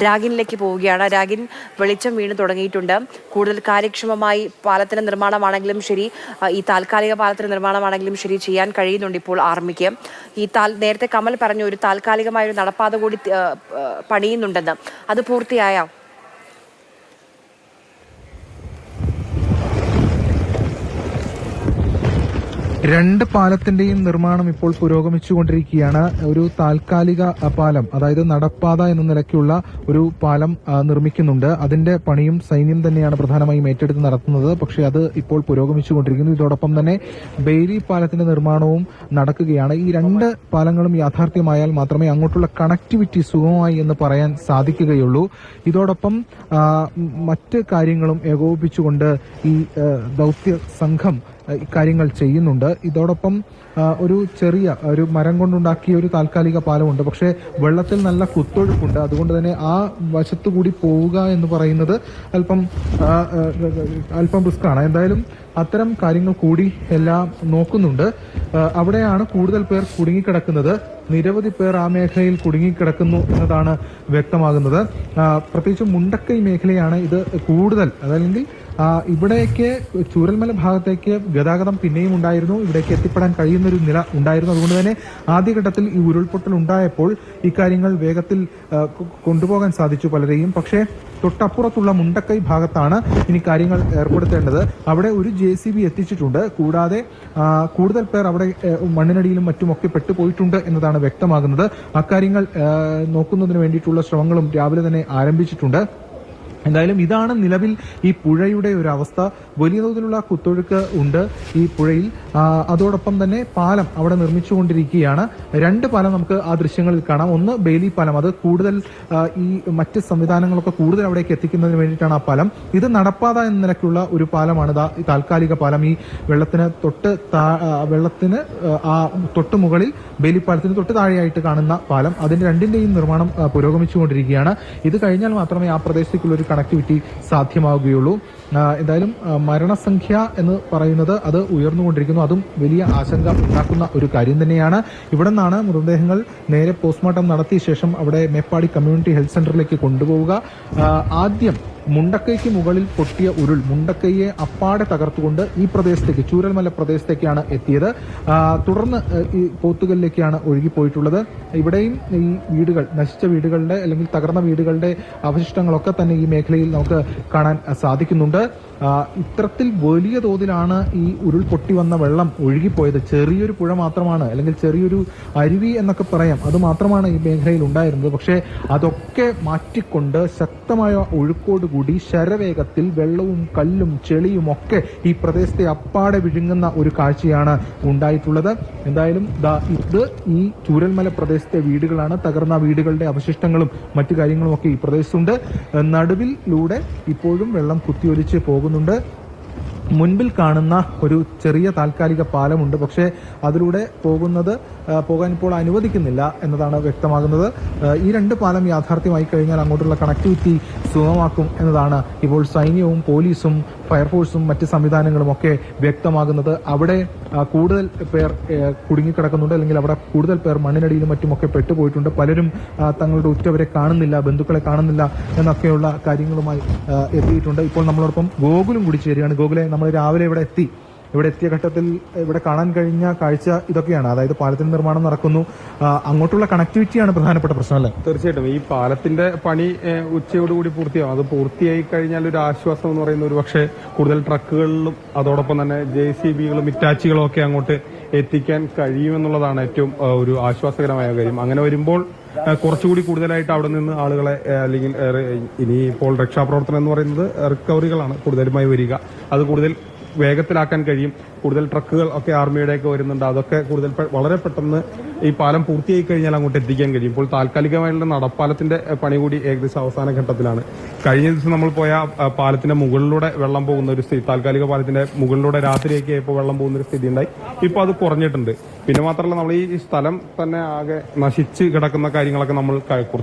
രാഗിനിലേക്ക് പോവുകയാണ്. രാഗിൻ വെളിച്ചം വീണ് തുടങ്ങിയിട്ടുണ്ട്. കൂടുതൽ കാര്യക്ഷമമായി പാലത്തിന്റെ നിർമ്മാണമാണെങ്കിലും ശരി, ഈ താൽക്കാലിക പാലത്തിന്റെ നിർമ്മാണമാണെങ്കിലും ശരി ചെയ്യാൻ കഴിയുന്നുണ്ട് ഇപ്പോൾ ആർമിക്ക്. നേരത്തെ കമൽ പറഞ്ഞു ഒരു താൽക്കാലികമായ ഒരു നടപ്പാത കൂടി പണിയുന്നുണ്ടെന്ന്. അത് പൂർത്തിയായോ? രണ്ട് പാലത്തിന്റെയും നിർമ്മാണം ഇപ്പോൾ പുരോഗമിച്ചുകൊണ്ടിരിക്കുകയാണ്. ഒരു താൽക്കാലിക പാലം, അതായത് നടപ്പാത എന്ന നിലയ്ക്കുള്ള ഒരു പാലം നിർമ്മിക്കുന്നുണ്ട്. അതിന്റെ പണിയും സൈന്യം തന്നെയാണ് പ്രധാനമായും ഏറ്റെടുത്ത് നടത്തുന്നത്. പക്ഷേ അത് ഇപ്പോൾ പുരോഗമിച്ചുകൊണ്ടിരിക്കുന്നു. ഇതോടൊപ്പം തന്നെ ബെയ്ലി പാലത്തിന്റെ നിർമ്മാണവും നടക്കുകയാണ്. ഈ രണ്ട് പാലങ്ങളും യാഥാർത്ഥ്യമായാൽ മാത്രമേ അങ്ങോട്ടുള്ള കണക്ടിവിറ്റി സുഗമമായി എന്ന് പറയാൻ സാധിക്കുകയുള്ളൂ. ഇതോടൊപ്പം മറ്റ് കാര്യങ്ങളും ഏകോപിപ്പിച്ചുകൊണ്ട് ഈ ദൌത്യ സംഘം ഇക്കാര്യങ്ങൾ ചെയ്യുന്നുണ്ട്. ഇതോടൊപ്പം ഒരു മരം കൊണ്ടുണ്ടാക്കിയ ഒരു താൽക്കാലിക പാലമുണ്ട്. പക്ഷേ വെള്ളത്തിൽ നല്ല കുത്തൊഴുക്കുണ്ട്. അതുകൊണ്ട് തന്നെ ആ വശത്തുകൂടി പോവുക എന്ന് പറയുന്നത് അല്പം റിസ്ക്കാണ്. എന്തായാലും അത്തരം കാര്യങ്ങൾ കൂടി എല്ലാം നോക്കുന്നുണ്ട്. അവിടെയാണ് കൂടുതൽ പേർ കുടുങ്ങിക്കിടക്കുന്നത്. നിരവധി പേർ ആ മേഖലയിൽ കുടുങ്ങിക്കിടക്കുന്നു എന്നതാണ് വ്യക്തമാകുന്നത്. പ്രത്യേകിച്ച് മുണ്ടക്കൈ മേഖലയാണ് ഇത് കൂടുതൽ. അതല്ലെങ്കിൽ ഇവിടേക്ക് ചൂരൽമല ഭാഗത്തേക്ക് ഗതാഗതം പിന്നെയും ഉണ്ടായിരുന്നു. ഇവിടേക്ക് എത്തിപ്പെടാൻ കഴിയുന്നൊരു നില ഉണ്ടായിരുന്നു. അതുകൊണ്ട് തന്നെ ആദ്യഘട്ടത്തിൽ ഈ ഉരുൾപൊട്ടൽ ഉണ്ടായപ്പോൾ ഇക്കാര്യങ്ങൾ വേഗത്തിൽ കൊണ്ടുപോകാൻ സാധിച്ചു പലരെയും. പക്ഷേ തൊട്ടപ്പുറത്തുള്ള മുണ്ടക്കൈ ഭാഗത്താണ് ഇനി കാര്യങ്ങൾ ഏർപ്പെടുത്തേണ്ടത്. അവിടെ ഒരു JCB എത്തിച്ചിട്ടുണ്ട്. കൂടാതെ കൂടുതൽ പേർ അവിടെ മണ്ണിനടിയിലും മറ്റുമൊക്കെ പെട്ടുപോയിട്ടുണ്ട് എന്നതാണ് വ്യക്തമാകുന്നത്. അക്കാര്യങ്ങൾ നോക്കുന്നതിന് വേണ്ടിയിട്ടുള്ള ശ്രമങ്ങളും രാവിലെ തന്നെ ആരംഭിച്ചിട്ടുണ്ട്. എന്തായാലും ഇതാണ് നിലവിൽ ഈ പുഴയുടെ ഒരു അവസ്ഥ. വലിയ തോതിലുള്ള കുത്തൊഴുക്ക് ഉണ്ട് ഈ പുഴയിൽ. അതോടൊപ്പം തന്നെ പാലം അവിടെ നിർമ്മിച്ചുകൊണ്ടിരിക്കുകയാണ്. രണ്ട് പാലം നമുക്ക് ആ ദൃശ്യങ്ങളിൽ കാണാം. ഒന്ന് ബെയ്ലി പാലം, അത് കൂടുതൽ ഈ മറ്റ് സംവിധാനങ്ങളൊക്കെ കൂടുതൽ അവിടേക്ക് എത്തിക്കുന്നതിന് വേണ്ടിയിട്ടാണ് ആ പാലം. ഇത് നടപ്പാത എന്ന നിലയ്ക്കുള്ള ഒരു പാലമാണ് താൽക്കാലിക പാലം. ഈ വെള്ളത്തിന് തൊട്ട് മുകളിൽ ബെയ്ലി പാലത്തിന് തൊട്ട് താഴെയായിട്ട് കാണുന്ന പാലം. അതിന്റെ രണ്ടിന്റെയും നിർമ്മാണം പുരോഗമിച്ചുകൊണ്ടിരിക്കുകയാണ്. ഇത് കഴിഞ്ഞാൽ മാത്രമേ ആ പ്രദേശത്തേക്കുള്ള ഒരു കണക്ടിവിറ്റി സാധ്യമാവുകയുള്ളൂ. എന്തായാലും മരണസംഖ്യ എന്ന് പറയുന്നത് അത് ഉയർന്നുകൊണ്ടിരിക്കുന്നു. അതും വലിയ ആശങ്ക ഉണ്ടാക്കുന്ന ഒരു കാര്യം തന്നെയാണ്. ഇവിടെ നിന്നാണ് മൃതദേഹങ്ങൾ നേരെ പോസ്റ്റ്മോർട്ടം നടത്തിയ ശേഷം അവിടെ മേപ്പാടി കമ്മ്യൂണിറ്റി ഹെൽത്ത് സെന്ററിലേക്ക് കൊണ്ടുപോവുക. ആദ്യം മുണ്ടക്കൈക്ക് മുകളിൽ പൊട്ടിയ ഉരുൾ മുണ്ടക്കൈയെ അപ്പാടെ തകർത്തുകൊണ്ട് ഈ പ്രദേശത്തേക്ക്, ചൂരൽമല പ്രദേശത്തേക്കാണ് എത്തിയത്. തുടർന്ന് ഈ പോത്തുകലിലേക്കാണ് ഒഴുകിപ്പോയിട്ടുള്ളത്. ഇവിടെയും ഈ വീടുകൾ, നശിച്ച വീടുകളുടെ അല്ലെങ്കിൽ തകർന്ന വീടുകളുടെ അവശിഷ്ടങ്ങളൊക്കെ തന്നെ ഈ മേഖലയിൽ നമുക്ക് കാണാൻ സാധിക്കുന്നുണ്ട്. ഇത്തരത്തിൽ വലിയ തോതിലാണ് ഈ ഉരുൾ പൊട്ടി വന്ന വെള്ളം ഒഴുകിപ്പോയത്. ചെറിയൊരു പുഴ മാത്രമാണ്, അല്ലെങ്കിൽ ചെറിയൊരു അരുവി എന്നൊക്കെ പറയാം, അത് മാത്രമാണ് ഈ മേഖലയിൽ ഉണ്ടായിരുന്നത്. പക്ഷേ അതൊക്കെ മാറ്റിക്കൊണ്ട് ശക്തമായ ഒഴുക്കോടുകൂടി ശരവേഗത്തിൽ വെള്ളവും കല്ലും ചെളിയും ഒക്കെ ഈ പ്രദേശത്തെ അപ്പാടെ വിഴുങ്ങുന്ന ഒരു കാഴ്ചയാണ് ഉണ്ടായിട്ടുള്ളത്. എന്തായാലും ഇത് ഈ ചൂരൽമല പ്രദേശത്തെ വീടുകളാണ്. തകർന്ന വീടുകളുടെ അവശിഷ്ടങ്ങളും മറ്റു കാര്യങ്ങളും ഒക്കെ ഈ പ്രദേശത്തുണ്ട്. നടുവിലൂടെ ഇപ്പോഴും വെള്ളം കുത്തിയൊലിച്ച് പോകുന്നുണ്ട്. മുൻപിൽ കാണുന്ന ഒരു ചെറിയ താൽക്കാലിക പാലമുണ്ട്. പക്ഷേ അതിലൂടെ പോകാൻ ഇപ്പോൾ അനുവദിക്കുന്നില്ല എന്നതാണ് വ്യക്തമാകുന്നത്. ഈ രണ്ട് പാലം യാഥാർത്ഥ്യമായി കഴിഞ്ഞാൽ അങ്ങോട്ടുള്ള കണക്ടിവിറ്റി സുഗമമാക്കും എന്നതാണ് ഇപ്പോൾ സൈന്യവും പോലീസും ഫയർഫോഴ്സും മറ്റ് സംവിധാനങ്ങളും ഒക്കെ വ്യക്തമാകുന്നത്. അവിടെ കൂടുതൽ പേർ കുടുങ്ങിക്കിടക്കുന്നുണ്ട്, അല്ലെങ്കിൽ അവിടെ കൂടുതൽ പേർ മണ്ണിനടിയിലും മറ്റുമൊക്കെ പെട്ടുപോയിട്ടുണ്ട്. പലരും തങ്ങളുടെ ഉറ്റവരെ കാണുന്നില്ല, ബന്ധുക്കളെ കാണുന്നില്ല എന്നൊക്കെയുള്ള കാര്യങ്ങളുമായി എത്തിയിട്ടുണ്ട്. ഇപ്പോൾ നമ്മളോടൊപ്പം ഗോകുലും കൂടി ചേരുകയാണ്. ഗോകുലെ, നമ്മൾ രാവിലെ ഇവിടെ എത്തിയ ഘട്ടത്തിൽ ഇവിടെ കാണാൻ കഴിഞ്ഞ കാഴ്ച ഇതൊക്കെയാണ്. അതായത് പാലത്തിന്റെ നിർമ്മാണം നടക്കുന്നു, അങ്ങോട്ടുള്ള കണക്ടിവിറ്റിയാണ് പ്രധാനപ്പെട്ട പ്രശ്നം, അല്ലേ? തീർച്ചയായിട്ടും ഈ പാലത്തിന്റെ പണി ഉച്ചയോടുകൂടി പൂർത്തിയാവും. അത് പൂർത്തിയായി കഴിഞ്ഞാൽ ഒരു ആശ്വാസം എന്ന് പറയുന്ന ഒരു പക്ഷേ കൂടുതൽ ട്രക്കുകളിലും അതോടൊപ്പം തന്നെ JCBകളും ഇറ്റാച്ചികളും ഒക്കെ അങ്ങോട്ട് എത്തിക്കാൻ കഴിയുമെന്നുള്ളതാണ് ഏറ്റവും ഒരു ആശ്വാസകരമായ കാര്യം. അങ്ങനെ വരുമ്പോൾ കുറച്ചുകൂടി കൂടുതലായിട്ട് അവിടെ നിന്ന് ആളുകളെ, അല്ലെങ്കിൽ ഇനിയിപ്പോൾ രക്ഷാപ്രവർത്തനം എന്ന് പറയുന്നത് റിക്കവറികളാണ് കൂടുതലുമായി വരിക. അത് കൂടുതൽ വേഗത്തിലാക്കാൻ കഴിയും. കൂടുതൽ ട്രക്കുകൾ ഒക്കെ ആർമിയുടെയൊക്കെ വരുന്നുണ്ട്. അതൊക്കെ വളരെ പെട്ടെന്ന് ഈ പാലം പൂർത്തിയായി കഴിഞ്ഞാൽ അങ്ങോട്ട് എത്തിക്കാൻ കഴിയും. ഇപ്പോൾ താൽക്കാലികമായുള്ള നടപ്പാലത്തിന്റെ പണി കൂടി ഏകദേശം അവസാന ഘട്ടത്തിലാണ്. കഴിഞ്ഞ ദിവസം നമ്മൾ പോയ പാലത്തിന്റെ മുകളിലൂടെ വെള്ളം പോകുന്ന ഒരു സ്ഥിതി, താൽക്കാലിക പാലത്തിന്റെ മുകളിലൂടെ രാത്രിയൊക്കെ ഇപ്പോൾ വെള്ളം പോകുന്ന ഒരു സ്ഥിതി ഉണ്ടായി. ഇപ്പോൾ അത് കുറഞ്ഞിട്ടുണ്ട്. പിന്നെ മാത്രമല്ല, നമ്മൾ ഈ സ്ഥലം തന്നെ ആകെ നശിച്ച് കിടക്കുന്ന കാര്യങ്ങളൊക്കെ നമ്മൾ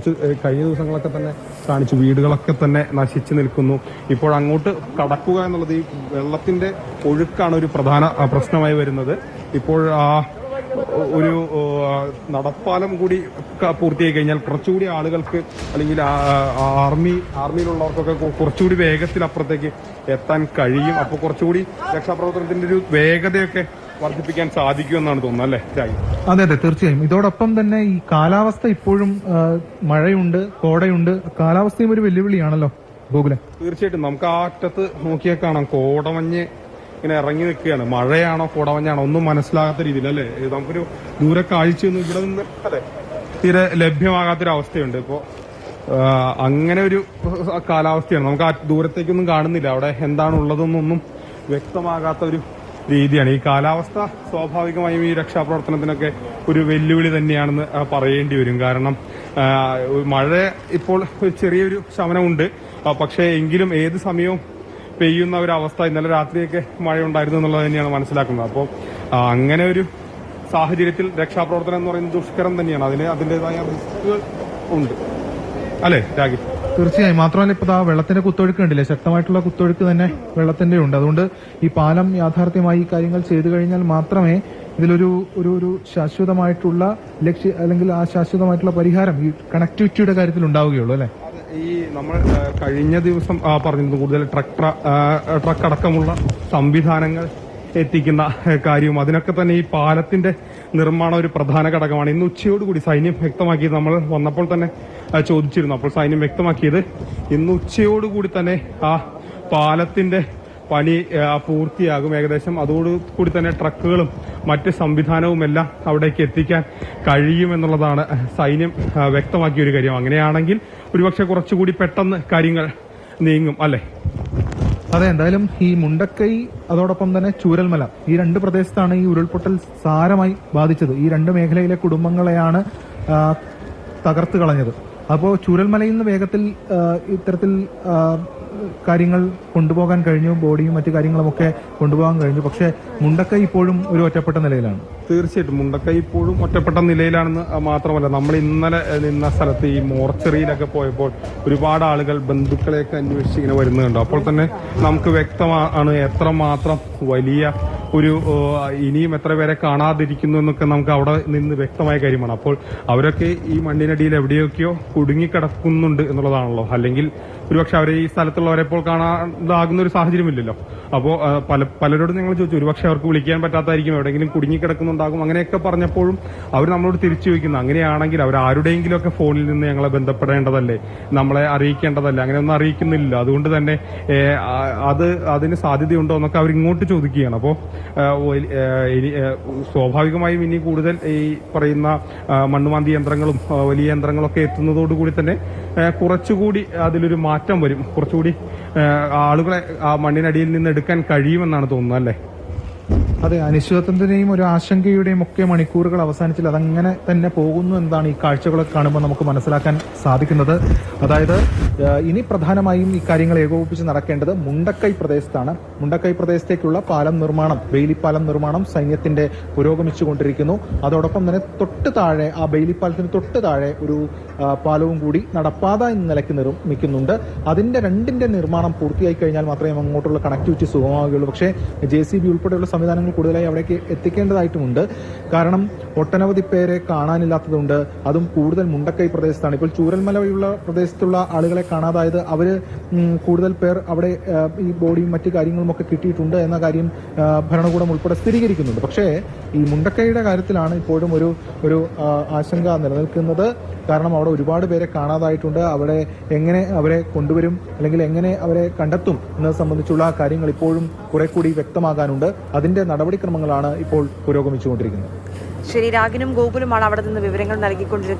കഴിഞ്ഞ ദിവസങ്ങളൊക്കെ തന്നെ കാണിച്ചു. വീടുകളൊക്കെ തന്നെ നശിച്ച് നിൽക്കുന്നു. ഇപ്പോൾ അങ്ങോട്ട് കടക്കുക എന്നുള്ളത് ഈ വെള്ളത്തിന്റെ ഒഴുക്കാണ് ഒരു പ്രധാന പ്രശ്നമായി വരുന്നത്. ഇപ്പോൾ ഒരു നടപ്പാലം കൂടി പൂർത്തിയായി കഴിഞ്ഞാൽ കുറച്ചുകൂടി ആളുകൾക്ക് അല്ലെങ്കിൽ ആർമിയിലുള്ളവർക്കൊക്കെ കുറച്ചുകൂടി വേഗത്തിൽ അപ്പുറത്തേക്ക് എത്താൻ കഴിയും. അപ്പോൾ കുറച്ചുകൂടി രക്ഷാപ്രവർത്തനത്തിന്റെ ഒരു വേഗതയൊക്കെ വർദ്ധിപ്പിക്കാൻ സാധിക്കുമെന്നാണ് തോന്നുന്നത്, അല്ലേ രാജി? അതെ അതെ, തീർച്ചയായും. ഇതോടൊപ്പം തന്നെ ഈ കാലാവസ്ഥ ഇപ്പോഴും മഴയുണ്ട്, കോടയുണ്ട്, കാലാവസ്ഥയും ഒരു വെല്ലുവിളിയാണല്ലോ ഗോകുലൻ. തീർച്ചയായിട്ടും നമുക്ക് ആ അറ്റത്ത് നോക്കിയാൽ കാണാം കോടമഞ്ഞ് ഇങ്ങനെ ഇറങ്ങി നിൽക്കുകയാണ്. മഴയാണോ കോടമഞ്ഞാണോ ഒന്നും മനസ്സിലാകാത്ത രീതിയിൽ, അല്ലേ? നമുക്കൊരു ദൂരെ കാഴ്ചയൊന്നും ഇവിടെ നിന്ന് അതെ തീരെ ലഭ്യമാകാത്തൊരവസ്ഥയുണ്ട്. ഇപ്പോ അങ്ങനെ ഒരു കാലാവസ്ഥയാണ്. നമുക്ക് ആ ദൂരത്തേക്കൊന്നും കാണുന്നില്ല, അവിടെ എന്താണ് ഉള്ളതെന്നൊന്നും വ്യക്തമാകാത്ത ഒരു രീതിയാണ്. ഈ കാലാവസ്ഥ സ്വാഭാവികമായും ഈ രക്ഷാപ്രവർത്തനത്തിനൊക്കെ ഒരു വെല്ലുവിളി തന്നെയാണെന്ന് പറയേണ്ടി വരും. കാരണം മഴ ഇപ്പോൾ ചെറിയൊരു ശമനമുണ്ട്, പക്ഷേ എങ്കിലും ഏത് സമയവും പെയ്യുന്ന ഒരു അവസ്ഥ. ഇന്നലെ രാത്രിയൊക്കെ മഴ ഉണ്ടായിരുന്നു എന്നുള്ളത് തന്നെയാണ് മനസ്സിലാക്കുന്നത്. അപ്പോൾ അങ്ങനെ ഒരു സാഹചര്യത്തിൽ രക്ഷാപ്രവർത്തനം എന്ന് പറയുന്നത് ദുഷ്കരം തന്നെയാണ്. അതിന്റേതായ റിസ്കുകൾ ഉണ്ട്, അല്ലേ രാഗി? തീർച്ചയായും. മാത്രമല്ല ഇപ്പൊ ആ വെള്ളത്തിന്റെ കുത്തൊഴുക്ക് കണ്ടില്ലേ, ശക്തമായിട്ടുള്ള കുത്തൊഴുക്ക് തന്നെ വെള്ളത്തിന്റെ ഉണ്ട്. അതുകൊണ്ട് ഈ പാലം യാഥാർത്ഥ്യമായി ഈ കാര്യങ്ങൾ ചെയ്തു കഴിഞ്ഞാൽ മാത്രമേ ഇതിലൊരു ഒരു ഒരു ശാശ്വതമായിട്ടുള്ള അല്ലെങ്കിൽ ആ ശാശ്വതമായിട്ടുള്ള പരിഹാരം ഈ കണക്ടിവിറ്റിയുടെ കാര്യത്തിൽ ഉണ്ടാവുകയുള്ളൂ, അല്ലെ? ഈ നമ്മൾ കഴിഞ്ഞ ദിവസം പറഞ്ഞിരുന്നു കൂടുതൽ ട്രക്ക് അടക്കമുള്ള സംവിധാനങ്ങൾ എത്തിക്കുന്ന കാര്യവും അതിനൊക്കെ തന്നെ ഈ പാലത്തിന്റെ നിർമ്മാണം ഒരു പ്രധാന ഘടകമാണ്. ഇന്ന് ഉച്ചയോടുകൂടി സൈന്യം വ്യക്തമാക്കിയത് നമ്മൾ വന്നപ്പോൾ തന്നെ ചോദിച്ചിരുന്നു. അപ്പോൾ സൈന്യം വ്യക്തമാക്കിയത് ഇന്ന് ഉച്ചയോടുകൂടി തന്നെ ആ പാലത്തിന്റെ പണി പൂർത്തിയാകും ഏകദേശം. അതോടുകൂടി തന്നെ ട്രക്കുകളും മറ്റ് സംവിധാനവും എല്ലാം അവിടേക്ക് എത്തിക്കാൻ കഴിയുമെന്നുള്ളതാണ് സൈന്യം വ്യക്തമാക്കിയ ഒരു കാര്യം. അങ്ങനെയാണെങ്കിൽ ഒരുപക്ഷെ കുറച്ചുകൂടി പെട്ടെന്ന് കാര്യങ്ങൾ നീങ്ങും, അല്ലേ? അതെ, എന്തായാലും ഈ മുണ്ടക്കൈ അതോടൊപ്പം തന്നെ ചൂരൽമല ഈ രണ്ട് പ്രദേശത്താണ് ഈ ഉരുൾപൊട്ടൽ സാരമായി ബാധിച്ചത്. ഈ രണ്ട് മേഖലയിലെ കുടുംബങ്ങളെയാണ് തകർത്ത് കളഞ്ഞത്. അപ്പോൾ ചൂരൽമലയിൽ നിന്ന് വേഗത്തിൽ ഇത്തരത്തിൽ കാര്യങ്ങൾ കൊണ്ടുപോകാൻ കഴിഞ്ഞു, ബോഡിയും മറ്റു കാര്യങ്ങളുമൊക്കെ കൊണ്ടുപോകാൻ കഴിഞ്ഞു. പക്ഷേ മുണ്ടക്കൈ ഇപ്പോഴും ഒരു ഒറ്റപ്പെട്ട നിലയിലാണ്. തീർച്ചയായിട്ടും മുണ്ടക്കൈ ഇപ്പോഴും ഒറ്റപ്പെട്ട നിലയിലാണെന്ന് മാത്രമല്ല, നമ്മൾ ഇന്നലെ നിന്ന സ്ഥലത്ത് ഈ മോർച്ചറിയിലൊക്കെ പോയപ്പോൾ ഒരുപാട് ആളുകൾ ബന്ധുക്കളെയൊക്കെ അന്വേഷിച്ച് ഇങ്ങനെ വരുന്നുണ്ട്. അപ്പോൾ തന്നെ നമുക്ക് വ്യക്തമാണ് എത്രമാത്രം വലിയ ഒരു ഇനിയും എത്ര പേരെ കാണാതിരിക്കുന്നു എന്നൊക്കെ നമുക്ക് അവിടെ നിന്ന് വ്യക്തമായ കാര്യമാണ്. അപ്പോൾ അവരൊക്കെ ഈ മണ്ണിനടിയിൽ എവിടെയൊക്കെയോ കുടുങ്ങിക്കിടക്കുന്നുണ്ട് എന്നുള്ളതാണല്ലോ. അല്ലെങ്കിൽ ഒരുപക്ഷെ അവരെ ഈ സ്ഥലത്തുള്ളവരെ ഇപ്പോൾ കാണാതാകുന്ന ഒരു സാഹചര്യമില്ലല്ലോ. അപ്പോൾ പലരോടും ഞങ്ങൾ ചോദിച്ചു, ഒരുപക്ഷെ അവർക്ക് വിളിക്കാൻ പറ്റാത്തായിരിക്കും, എവിടെയെങ്കിലും കുടുങ്ങിക്കിടക്കുന്നുണ്ടാകും, അങ്ങനെയൊക്കെ പറഞ്ഞപ്പോഴും അവർ നമ്മളോട് തിരിച്ചു ചോദിക്കുന്നു, അങ്ങനെയാണെങ്കിൽ അവർ ആരുടെയെങ്കിലും ഒക്കെ ഫോണിൽ നിന്ന് ഞങ്ങളെ ബന്ധപ്പെടേണ്ടതല്ലേ, നമ്മളെ അറിയിക്കേണ്ടതല്ലേ? അങ്ങനെയൊന്നും അറിയിക്കുന്നില്ല. അതുകൊണ്ട് തന്നെ അതിന് സാധ്യതയുണ്ടോ എന്നൊക്കെ അവർ ഇങ്ങോട്ട് ചോദിക്കുകയാണ്. അപ്പോൾ സ്വാഭാവികമായും ഇനി കൂടുതൽ ഈ പറയുന്ന മണ്ണുമാന്തി യന്ത്രങ്ങളും വലിയ യന്ത്രങ്ങളൊക്കെ എത്തുന്നതോടുകൂടി തന്നെ കുറച്ചുകൂടി അതിലൊരു മാറ്റം വരും. കുറച്ചുകൂടി ആളുകളെ ആ മണ്ണിനടിയിൽ നിന്ന് എടുക്കാൻ കഴിയുമെന്നാണ് തോന്നുന്നത്, അല്ലേ? അതെ, അനിശ്ചിതത്വത്തിന്റെയും ഒരു ആശങ്കയുടെയും ഒക്കെ മണിക്കൂറുകൾ അവസാനിച്ചില്ല, അതങ്ങനെ തന്നെ പോകുന്നു എന്നതാണ് ഈ കാഴ്ചകളൊക്കെ കാണുമ്പോൾ നമുക്ക് മനസ്സിലാക്കാൻ സാധിക്കുന്നത്. അതായത് ഇനി പ്രധാനമായും ഈ കാര്യങ്ങൾ ഏകോപിപ്പിച്ച് നടക്കേണ്ടത് മുണ്ടക്കൈ പ്രദേശത്താണ്. മുണ്ടക്കൈ പ്രദേശത്തേക്കുള്ള പാലം നിർമ്മാണം, ബെയിലിപ്പാലം നിർമ്മാണം സൈന്യത്തിന്റെ പുരോഗമിച്ചുകൊണ്ടിരിക്കുന്നു. അതോടൊപ്പം തന്നെ തൊട്ട് താഴെ ആ ബെയിലിപ്പാലത്തിന് തൊട്ട് താഴെ ഒരു പാലവും കൂടി നടപ്പാത എന്ന നിലയ്ക്ക് നിർമ്മിക്കുന്നുണ്ട്. അതിന്റെ രണ്ടിന്റെ നിർമ്മാണം പൂർത്തിയായി കഴിഞ്ഞാൽ മാത്രമേ അങ്ങോട്ടുള്ള കണക്ടിവിറ്റി സുഗമമാവുകയുള്ളൂ. പക്ഷേ JCB ഉൾപ്പെടെയുള്ള സംവിധാനങ്ങൾ കൂടുതലായി അവിടേക്ക് എത്തിക്കേണ്ടതായിട്ടുമുണ്ട്. കാരണം ഒട്ടനവധി പേരെ കാണാനില്ലാത്തതുണ്ട്, അതും കൂടുതൽ മുണ്ടക്കൈ പ്രദേശത്താണ്. ഇപ്പോൾ ചൂരൽമല വഴിയുള്ള പ്രദേശത്തുള്ള ആളുകളെ കാണാതായത് അവര് കൂടുതൽ പേർ അവിടെ ഈ ബോഡിയും മറ്റു കാര്യങ്ങളും ഒക്കെ കിട്ടിയിട്ടുണ്ട് എന്ന കാര്യം ഭരണകൂടം ഉൾപ്പെടെ സ്ഥിരീകരിക്കുന്നുണ്ട്. പക്ഷേ ഈ മുണ്ടക്കൈയുടെ കാര്യത്തിലാണ് ഇപ്പോഴും ഒരു ആശങ്ക നിലനിൽക്കുന്നത്. കാരണം അവിടെ ഒരുപാട് പേരെ കാണാതായിട്ടുണ്ട്. അവിടെ എങ്ങനെ അവരെ കൊണ്ടുവരും അല്ലെങ്കിൽ എങ്ങനെ അവരെ കണ്ടെത്തും എന്നത് സംബന്ധിച്ചുള്ള കാര്യങ്ങൾ ഇപ്പോഴും കുറെ കൂടി വ്യക്തമാകാനുണ്ട്. അതിന്റെ നടപടിക്രമങ്ങളാണ് ഇപ്പോൾ പുരോഗമിച്ചുകൊണ്ടിരിക്കുന്നത്. ശരി, രാഗിനും ഗോകുലുമാണ് അവിടെ നിന്ന് വിവരങ്ങൾ നൽകിക്കൊണ്ടിരിക്കുന്നത്.